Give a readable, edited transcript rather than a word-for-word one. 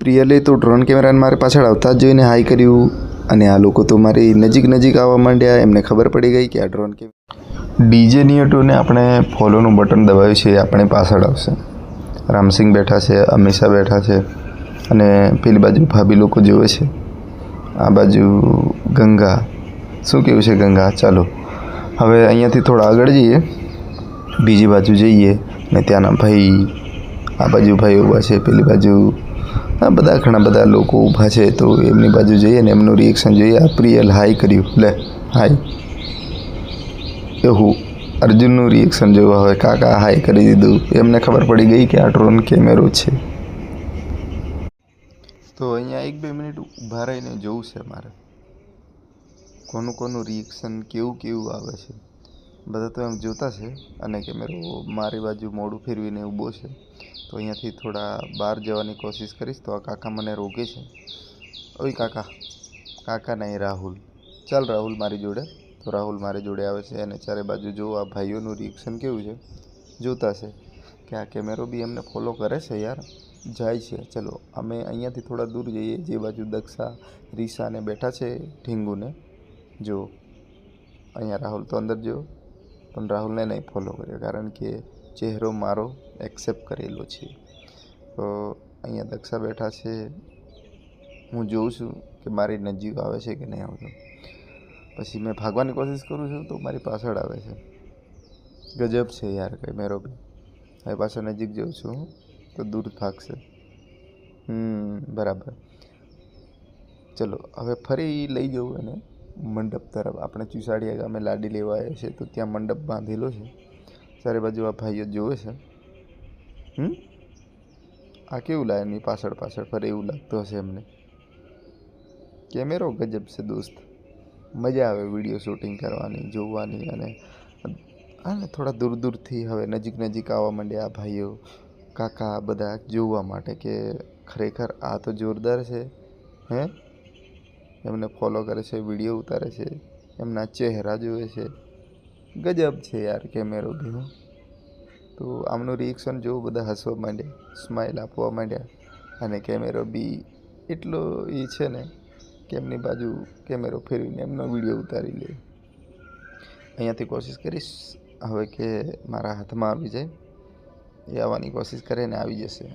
પ્રિયલે તો ડ્રોન કેમેરાને મારી પાછળ આવતા જ જોઈને હાઈ કર્યું અને આ લોકો તો મારી નજીક આવવા માંડ્યા. એમને ખબર પડી ગઈ કે આ ડ્રોન ડીજે નિયટોને આપણે ફોલોનું બટન દબાવ્યું છે, આપણી પાછળ આવશે. રામસિંગ બેઠા છે, અમીષા બેઠા છે અને પેલી બાજુ ભાભી લોકો જોવે છે. આ બાજુ ગંગા. શું કેવું છે ગંગા? ચાલો હવે અહીંયાથી થોડા આગળ જઈએ, બીજી બાજુ જઈએ ને ત્યાંના ભાઈ, આ બાજુ ભાઈ ઊભા છે, પેલી બાજુ આ બધા ઘણા બધા લોકો ઊભા છે. તો એમની બાજુ જઈએ ને એમનું રિએક્શન જોઈએ. આ પ્રિયલ હાઈ કર્યું, લે હાઈ. એવું અર્જુનનું રિએક્શન જોવા હવે. કાકા હાઈ કરી દીધું. એમને ખબર પડી ગઈ કે આ ડ્રોન કેમેરો છે. તો અહીંયા 1-2 મિનિટ ઊભા રહીને જોવું છે મારે કોનું રિએક્શન કેવું આવે છે. બધા તો એમ જોતા છે અને કેમેરો મારી બાજુ મોઢું ફેરવીને ઊભો છે. તો અહીંયાથી થોડા બહાર જવાની કોશિશ કરીશ. તો આ કાકા મને રોકે છે. ઓય કાકા નહીં, રાહુલ. ચાલ રાહુલ મારી જોડે. તો રાહુલ મારી જોડે આવે છે અને ચારે બાજુ જો આ ભાઈઓનું રિએક્શન કેવું છે જોતા છે કે આ કેમેરો બી એમને ફોલો કરે છે યાર, જાય છે. ચલો અમે અહીંયાથી થોડા દૂર જઈએ, જે બાજુ દક્ષા રીસાને બેઠા છે ઢીંગુને. જો અહીંયા રાહુલ તો અંદર જો, પણ રાહુલને નહીં ફોલો કર્યો કારણ કે ચહેરો મારો એક્સેપ્ટ કરેલો છે. તો અહીંયા દક્ષા બેઠા છે. હું જોઉં છું કે મારી નજીક આવે છે કે નહીં આવતો. પછી મેં ભાગવાની કોશિશ કરું છું તો મારી પાછળ આવે છે. ગજબ છે યાર કેમેરો બી. હવે પાછો નજીક જાઉં છું તો દૂર ભાગશે. બરાબર. ચલો હવે ફરી લઈ જવું એને મંડપ તરફ. આપણે ચુસાડિયા ગામે લાડી લેવા આવ્યા છે તો ત્યાં મંડપ બાંધેલો છે. ચારે બાજુ આ ભાઈઓ જોવે છે. આ કેવું લાગે એની પાછળ ફરે એવું લાગતું હશે એમને. કેમેરો ગજબ છે દોસ્ત. મજા આવે વિડીયો શૂટિંગ કરવાની, જોવાની. અને થોડા દૂરથી હવે નજીક આવવા માંડ્યા આ ભાઈઓ, કાકા બધા જોવા માટે કે ખરેખર આ તો જોરદાર છે. એમને ફોલો કરે છે, વિડીયો ઉતારે છે, એમના ચહેરા જોવે છે. ગજબ છે યાર કેમેરો બી. તો આમનું રિએક્શન જોવું, બધા હસવા માંડ્યા, સ્માઇલ આપવા માંડ્યા. અને કેમેરો બી એટલો એ છે ને કે એમની બાજુ કેમેરો ફેરવીને એમનો વિડીયો ઉતારી લે. અહીંયાથી કોશિશ કરીશ હવે કે મારા હાથમાં આવી જાય. એ આવવાની કોશિશ કરે ને આવી જશે.